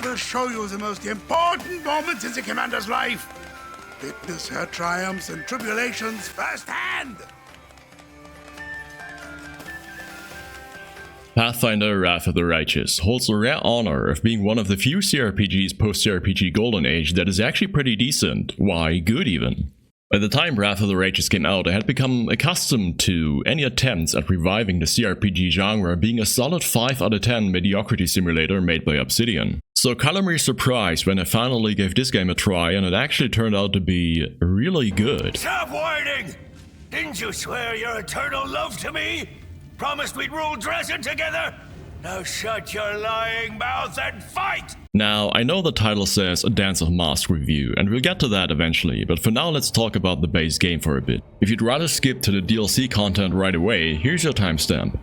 I will show you the most important moments in the commander's life. Witness her triumphs and tribulations firsthand. Pathfinder Wrath of the Righteous holds the rare honor of being one of the few CRPGs post-CRPG Golden Age that is actually pretty decent, why good even. By the time Wrath of the Righteous came out, I had become accustomed to any attempts at reviving the CRPG genre being a solid 5 out of 10 mediocrity simulator made by Obsidian. So culinary surprise when I finally gave this game a try and it actually turned out to be really good. Stop whining! Didn't you swear your eternal love to me? Promised we'd rule Dresden together? Now shut your lying mouth and fight! Now, I know the title says a Dance of Mask review, and we'll get to that eventually, but for now let's talk about the base game for a bit. If you'd rather skip to the DLC content right away, here's your timestamp.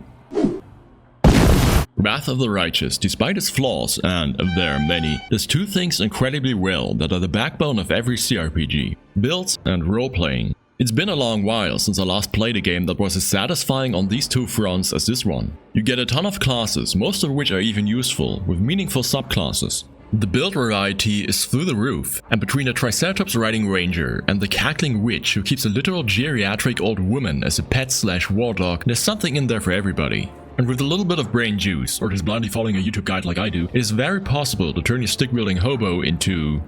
Wrath of the Righteous, despite its flaws, and there are many, does two things incredibly well that are the backbone of every CRPG: builds and role-playing. It's been a long while since I last played a game that was as satisfying on these two fronts as this one. You get a ton of classes, most of which are even useful, with meaningful subclasses. The build variety is through the roof, and between a Triceratops riding ranger and the cackling witch who keeps a literal geriatric old woman as a pet/war dog, there's something in there for everybody. And with a little bit of brain juice, or just blindly following a YouTube guide like I do, it is very possible to turn your stick-wielding hobo into...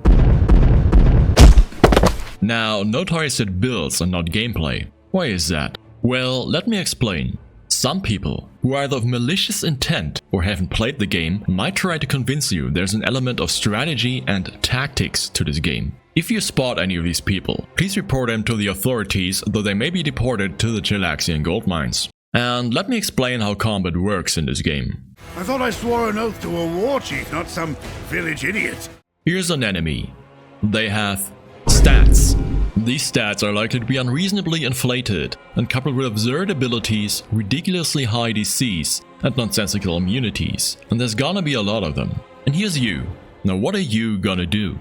Now, note how I said builds and not gameplay. Why is that? Well, let me explain. Some people, who are either of malicious intent or haven't played the game, might try to convince you there's an element of strategy and tactics to this game. If you spot any of these people, please report them to the authorities, though they may be deported to the Chilaxian gold mines. And let me explain how combat works in this game. I thought I swore an oath to a war chief, not some village idiot. Here's an enemy. They have stats. These stats are likely to be unreasonably inflated and coupled with absurd abilities, ridiculously high DCs, and nonsensical immunities. And there's gonna be a lot of them. And here's you. Now what are you gonna do?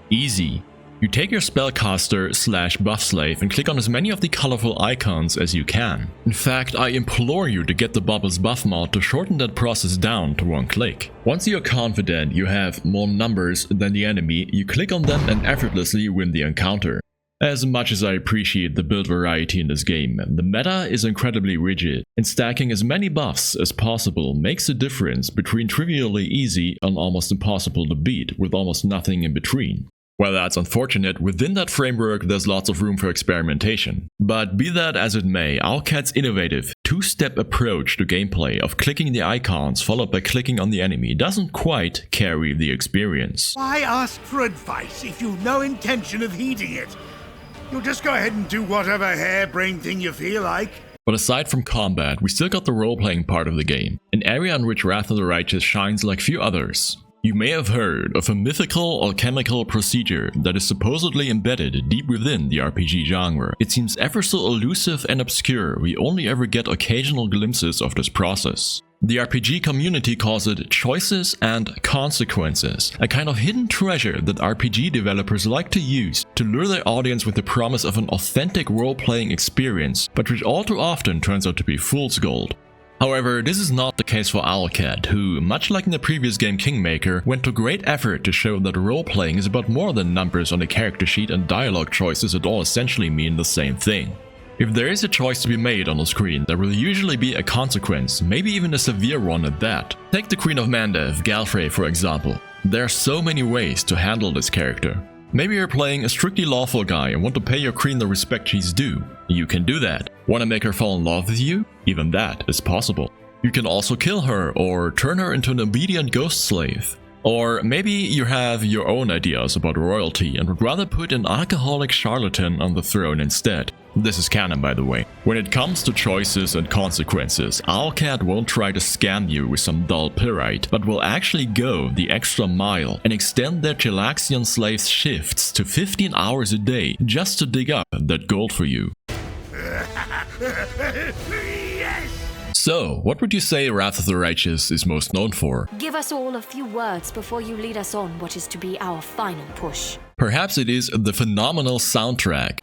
Easy. You take your spellcaster/buff slave and click on as many of the colorful icons as you can. In fact, I implore you to get the Bubbles buff mod to shorten that process down to one click. Once you're confident you have more numbers than the enemy, you click on them and effortlessly win the encounter. As much as I appreciate the build variety in this game, the meta is incredibly rigid, and stacking as many buffs as possible makes a difference between trivially easy and almost impossible to beat, with almost nothing in between. While that's unfortunate, within that framework there's lots of room for experimentation. But be that as it may, Owlcat's innovative two-step approach to gameplay of clicking the icons followed by clicking on the enemy doesn't quite carry the experience. Why ask for advice if you've no intention of heeding it? You'll just go ahead and do whatever harebrained thing you feel like. But aside from combat, we still got the role-playing part of the game, an area in which Wrath of the Righteous shines like few others. You may have heard of a mythical alchemical procedure that is supposedly embedded deep within the RPG genre. It seems ever so elusive and obscure, we only ever get occasional glimpses of this process. The RPG community calls it choices and consequences, a kind of hidden treasure that RPG developers like to use to lure their audience with the promise of an authentic role-playing experience, but which all too often turns out to be fool's gold. However, this is not the case for Owlcat, who, much like in the previous game Kingmaker, went to great effort to show that role-playing is about more than numbers on a character sheet and dialogue choices that all essentially mean the same thing. If there is a choice to be made on the screen, there will usually be a consequence, maybe even a severe one at that. Take the Queen of Mandev, Galfrey, for example. There are so many ways to handle this character. Maybe you're playing a strictly lawful guy and want to pay your queen the respect she's due. You can do that. Want to make her fall in love with you? Even that is possible. You can also kill her or turn her into an obedient ghost slave. Or maybe you have your own ideas about royalty and would rather put an alcoholic charlatan on the throne instead. This is canon, by the way. When it comes to choices and consequences, Owlcat won't try to scam you with some dull pyrite, but will actually go the extra mile and extend their Chilaxian slaves' shifts to 15 hours a day just to dig up that gold for you. Yes! So, what would you say Wrath of the Righteous is most known for? Give us all a few words before you lead us on what is to be our final push. Perhaps it is the phenomenal soundtrack.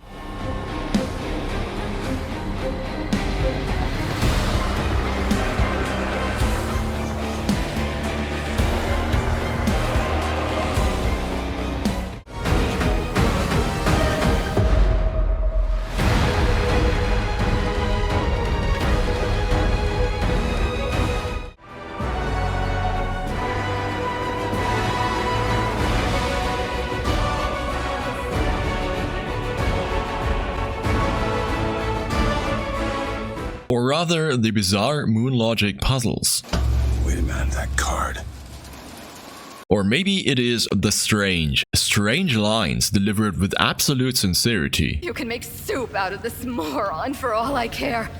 rather the bizarre moon logic puzzles. Wait a minute, that card. Or maybe it is the strange lines delivered with absolute sincerity. You can make soup out of this moron for all I care.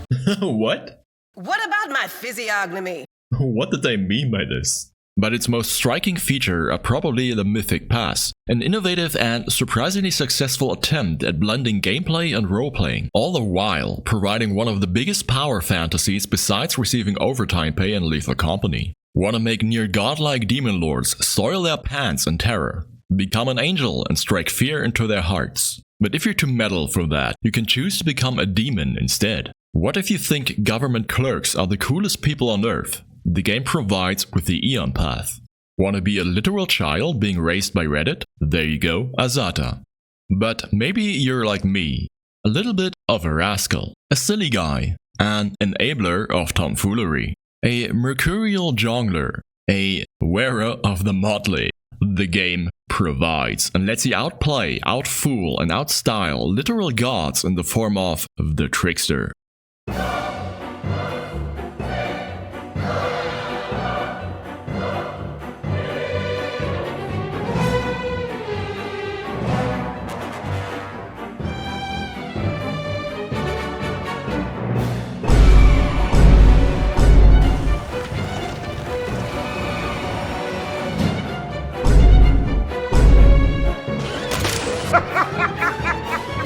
What? What about my physiognomy? What did they mean by this? But its most striking feature are probably the Mythic Pass, an innovative and surprisingly successful attempt at blending gameplay and role-playing, all the while providing one of the biggest power fantasies besides receiving overtime pay and lethal company. Want to make near godlike demon lords soil their pants in terror, become an angel and strike fear into their hearts. But if you're too metal for that, you can choose to become a demon instead. What if you think government clerks are the coolest people on earth? The game provides with the Eon Path. Want to be a literal child being raised by Reddit? There you go, Azata. But maybe you're like me, a little bit of a rascal, a silly guy, an enabler of tomfoolery, a mercurial jongler, a wearer of the motley. The game provides and lets you outplay, outfool, and outstyle literal gods in the form of the Trickster.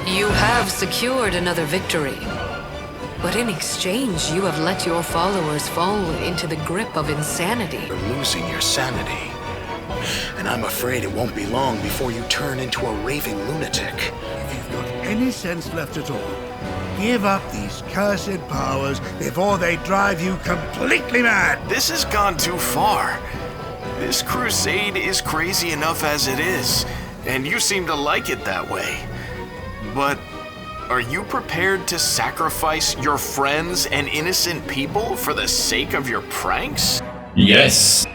You have secured another victory. But in exchange, you have let your followers fall into the grip of insanity. You're losing your sanity. And I'm afraid it won't be long before you turn into a raving lunatic. If you've got any sense left at all, give up these cursed powers before they drive you completely mad. This has gone too far. This crusade is crazy enough as it is, and you seem to like it that way. But are you prepared to sacrifice your friends and innocent people for the sake of your pranks? Yes!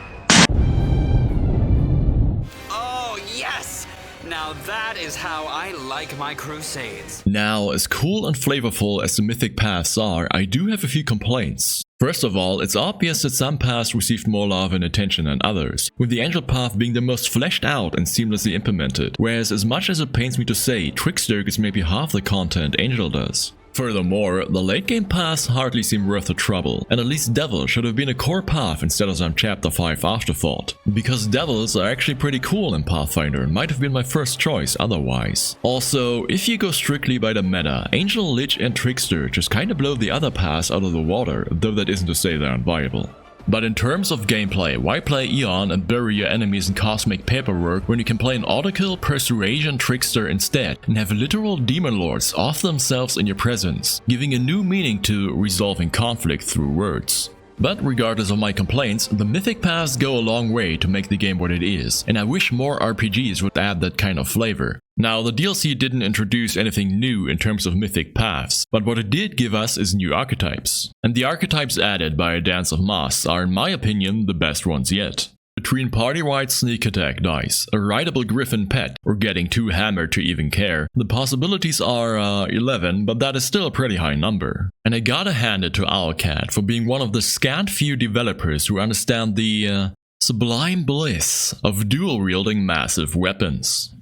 Oh, yes! Now that is how I like my crusades. Now, as cool and flavorful as the Mythic Paths are, I do have a few complaints. First of all, it's obvious that some paths received more love and attention than others, with the Angel Path being the most fleshed out and seamlessly implemented, whereas as much as it pains me to say, Trickster gets maybe half the content Angel does. Furthermore, the late game paths hardly seem worth the trouble, and at least Devil should have been a core path instead of some Chapter 5 afterthought, because Devils are actually pretty cool in Pathfinder and might have been my first choice otherwise. Also, if you go strictly by the meta, Angel, Lich and Trickster just kinda blow the other paths out of the water, though that isn't to say they're unviable. But in terms of gameplay, why play Eon and bury your enemies in cosmic paperwork when you can play an autokill Persuasion Trickster instead and have literal demon lords off themselves in your presence, giving a new meaning to resolving conflict through words. But regardless of my complaints, the Mythic Paths go a long way to make the game what it is, and I wish more RPGs would add that kind of flavor. Now, the DLC didn't introduce anything new in terms of Mythic Paths, but what it did give us is new archetypes. And the archetypes added by A Dance of Masks are, in my opinion, the best ones yet. Between party-wide sneak attack dice, a rideable griffin pet, or getting too hammered to even care, the possibilities are 11, but that is still a pretty high number. And I gotta hand it to Owlcat for being one of the scant few developers who understand the sublime bliss of dual-wielding massive weapons.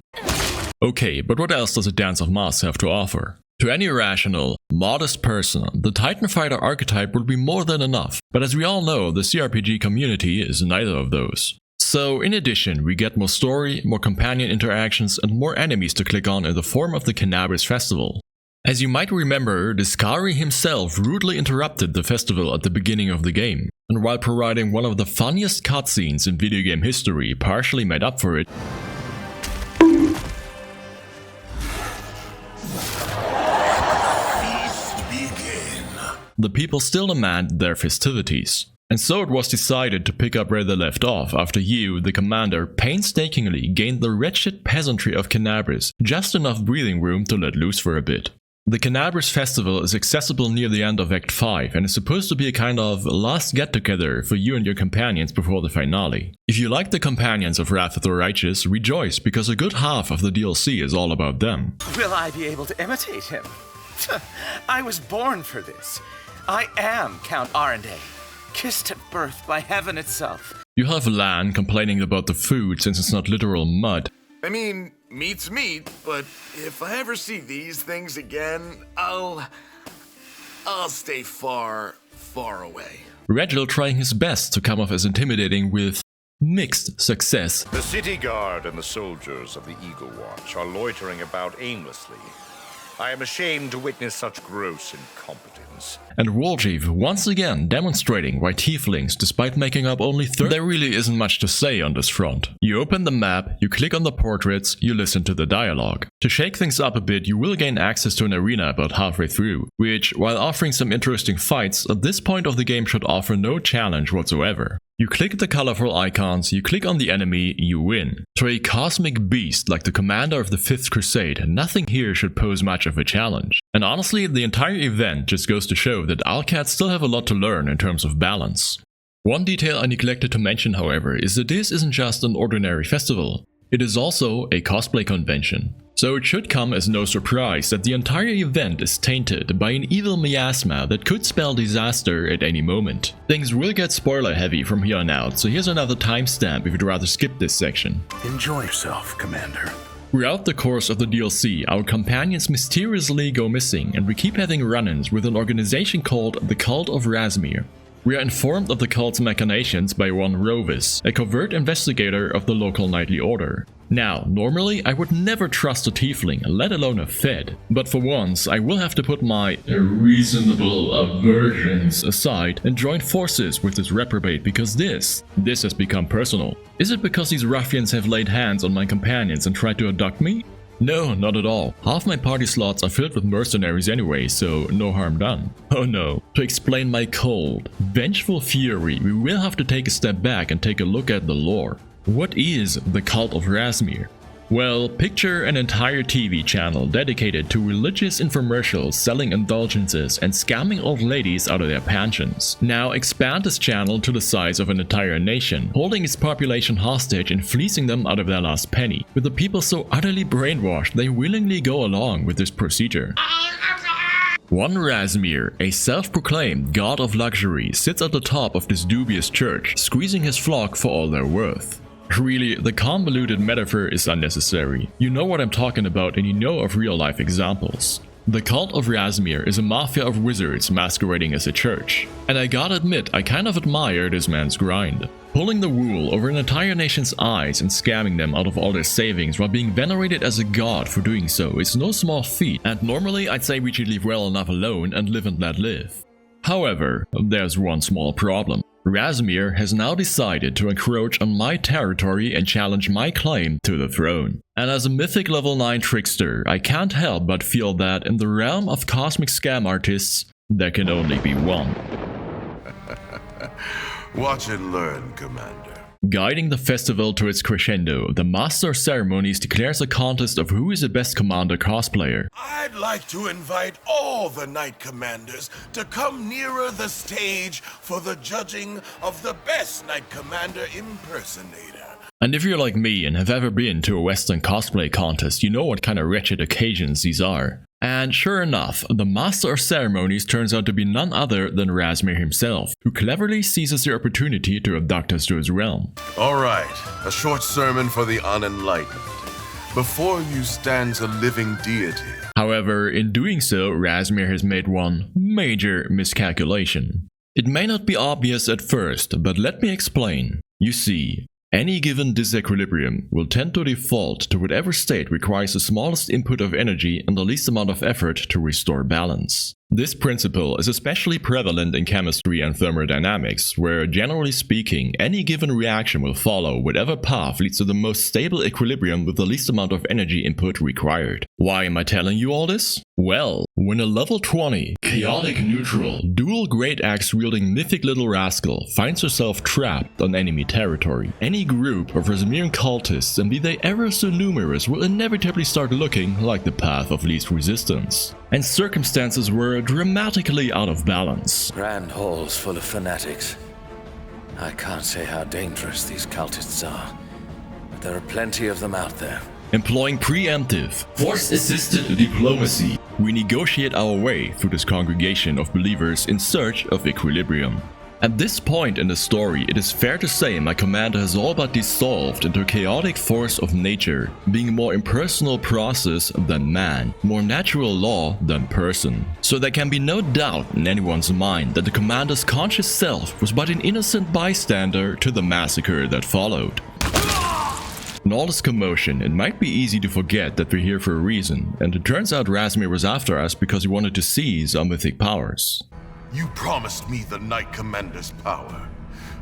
Okay, but what else does A Dance of Masks have to offer? To any rational, modest person, the Titan Fighter archetype would be more than enough, but as we all know, the CRPG community is neither of those. So in addition, we get more story, more companion interactions, and more enemies to click on in the form of the Kenabres festival. As you might remember, Discari himself rudely interrupted the festival at the beginning of the game, and while providing one of the funniest cutscenes in video game history partially made up for it, the people still demand their festivities. And so it was decided to pick up where they left off after you, the commander, painstakingly gained the wretched peasantry of Kenabres just enough breathing room to let loose for a bit. The Kenabres festival is accessible near the end of Act 5 and is supposed to be a kind of last get-together for you and your companions before the finale. If you like the companions of Wrath of the Righteous, rejoice because a good half of the DLC is all about them. Will I be able to imitate him? I was born for this. I am Count Arende, kissed at birth by heaven itself. You have Lan complaining about the food since it's not literal mud. I mean, meat's meat, but if I ever see these things again, I'll stay far, far away. Reginald trying his best to come off as intimidating with mixed success. The city guard and the soldiers of the Eagle Watch are loitering about aimlessly. I am ashamed to witness such gross incompetence. And Warchief once again demonstrating why tieflings, despite making up only 30, there really isn't much to say on this front. You open the map, you click on the portraits, you listen to the dialogue. To shake things up a bit, you will gain access to an arena about halfway through, which, while offering some interesting fights, at this point of the game should offer no challenge whatsoever. You click the colorful icons, you click on the enemy, you win. To a cosmic beast like the commander of the 5th Crusade, nothing here should pose much of a challenge. And honestly, the entire event just goes to show that owlcats still have a lot to learn in terms of balance. One detail I neglected to mention, however, is that this isn't just an ordinary festival. It is also a cosplay convention. So it should come as no surprise that the entire event is tainted by an evil miasma that could spell disaster at any moment. Things will get spoiler heavy from here on out, so here's another timestamp if you'd rather skip this section. Enjoy yourself, Commander. Throughout the course of the DLC, our companions mysteriously go missing and we keep having run-ins with an organization called the Cult of Razmiran. We are informed of the cult's machinations by one Rovis, a covert investigator of the local knightly order. Now, normally I would never trust a tiefling, let alone a fed, but for once I will have to put my reasonable aversions aside and join forces with this reprobate because this has become personal. Is it because these ruffians have laid hands on my companions and tried to abduct me? No, not at all. Half my party slots are filled with mercenaries anyway, so no harm done. Oh no. To explain my cold, vengeful fury, we will have to take a step back and take a look at the lore. What is the Cult of Razmiran? Well, picture an entire TV channel dedicated to religious infomercials selling indulgences and scamming old ladies out of their pensions. Now expand this channel to the size of an entire nation, holding its population hostage and fleecing them out of their last penny, with the people so utterly brainwashed they willingly go along with this procedure. One Razmir, a self-proclaimed god of luxury, sits at the top of this dubious church, squeezing his flock for all they're worth. Really, the convoluted metaphor is unnecessary. You know what I'm talking about and you know of real-life examples. The Cult of Razmiran is a mafia of wizards masquerading as a church. And I gotta admit, I kind of admire this man's grind. Pulling the wool over an entire nation's eyes and scamming them out of all their savings while being venerated as a god for doing so is no small feat, and normally I'd say we should leave well enough alone and live and let live. However, there's one small problem. Razmir has now decided to encroach on my territory and challenge my claim to the throne. And as a Mythic level 9 trickster, I can't help but feel that in the realm of cosmic scam artists, there can only be one. Watch and learn, Commander. Guiding the festival to its crescendo, the Master of Ceremonies declares a contest of who is the best Commander cosplayer. I'd like to invite all the Knight Commanders to come nearer the stage for the judging of the best Knight Commander impersonator. And if you're like me and have ever been to a Western cosplay contest, you know what kind of wretched occasions these are. And sure enough, the Master of Ceremonies turns out to be none other than Razmir himself, who cleverly seizes the opportunity to abduct us to his realm. Alright, a short sermon for the unenlightened. Before you stands a living deity. However, in doing so, Razmir has made one major miscalculation. It may not be obvious at first, but let me explain. You see, any given disequilibrium will tend to default to whatever state requires the smallest input of energy and the least amount of effort to restore balance. This principle is especially prevalent in chemistry and thermodynamics, where, generally speaking, any given reaction will follow whatever path leads to the most stable equilibrium with the least amount of energy input required. Why am I telling you all this? Well, when a level 20, chaotic neutral, dual great axe wielding mythic little rascal finds herself trapped on enemy territory, any group of Razmiran cultists, and be they ever so numerous, will inevitably start looking like the path of least resistance. And circumstances were dramatically out of balance. Grand halls full of fanatics. I can't say how dangerous these cultists are, but there are plenty of them out there. Employing preemptive, force-assisted diplomacy, we negotiate our way through this congregation of believers in search of equilibrium. At this point in the story, it is fair to say my commander has all but dissolved into a chaotic force of nature, being a more impersonal process than man, more natural law than person. So there can be no doubt in anyone's mind that the commander's conscious self was but an innocent bystander to the massacre that followed. In all this commotion, it might be easy to forget that we're here for a reason, and it turns out Razmiran was after us because he wanted to seize our mythic powers. You promised me the Knight Commander's power.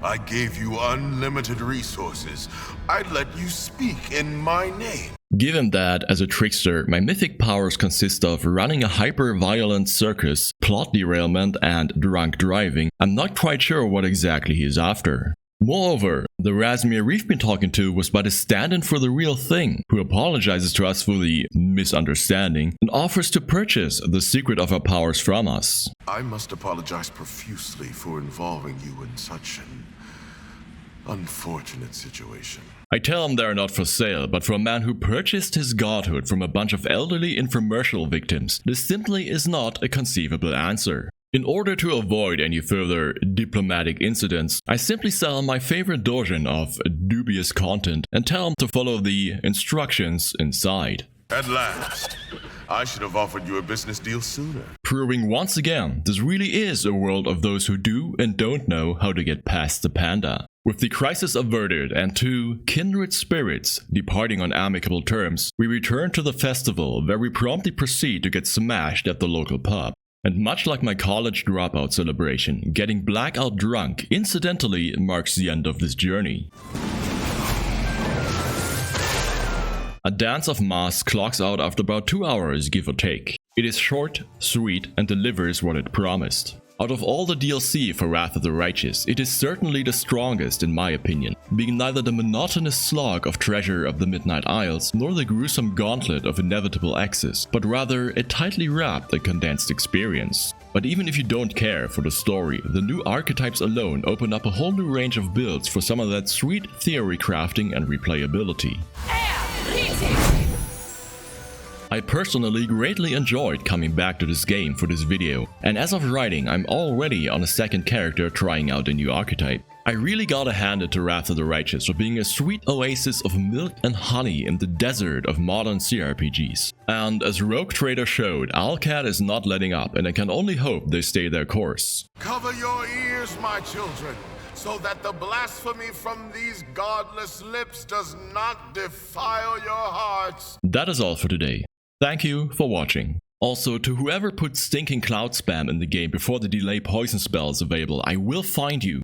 I gave you unlimited resources. I'd let you speak in my name. Given that, as a trickster, my mythic powers consist of running a hyper-violent circus, plot derailment, and drunk driving, I'm not quite sure what exactly he is after. Moreover, the Razmiran we've been talking to was but a stand-in for the real thing, who apologizes to us for the misunderstanding and offers to purchase the secret of our powers from us. I must apologize profusely for involving you in such an unfortunate situation. I tell him they're not for sale, but for a man who purchased his godhood from a bunch of elderly infomercial victims, this simply is not a conceivable answer. In order to avoid any further diplomatic incidents, I simply sell my favorite doujin of dubious content and tell him to follow the instructions inside. At last, I should have offered you a business deal sooner. Proving once again, this really is a world of those who do and don't know how to get past the panda. With the crisis averted and two kindred spirits departing on amicable terms, we return to the festival where we promptly proceed to get smashed at the local pub. And much like my college dropout celebration, getting blackout drunk incidentally marks the end of this journey. A dance of masks clocks out after about 2 hours, give or take. It is short, sweet, and delivers what it promised. Out of all the DLC for Wrath of the Righteous, it is certainly the strongest in my opinion, being neither the monotonous slog of Treasure of the Midnight Isles nor the gruesome gauntlet of inevitable exes, but rather a tightly wrapped and condensed experience. But even if you don't care for the story, the new archetypes alone open up a whole new range of builds for some of that sweet theory crafting and replayability. I personally greatly enjoyed coming back to this game for this video, and as of writing I'm already on a second character trying out a new archetype. I really gotta hand it to Wrath of the Righteous for being a sweet oasis of milk and honey in the desert of modern CRPGs. And as Rogue Trader showed, Owlcat is not letting up, and I can only hope they stay their course. Cover your ears, my children, so that the blasphemy from these godless lips does not defile your hearts. That is all for today. Thank you for watching. Also, to whoever put stinking cloud spam in the game before the delay poison spell is available, I will find you.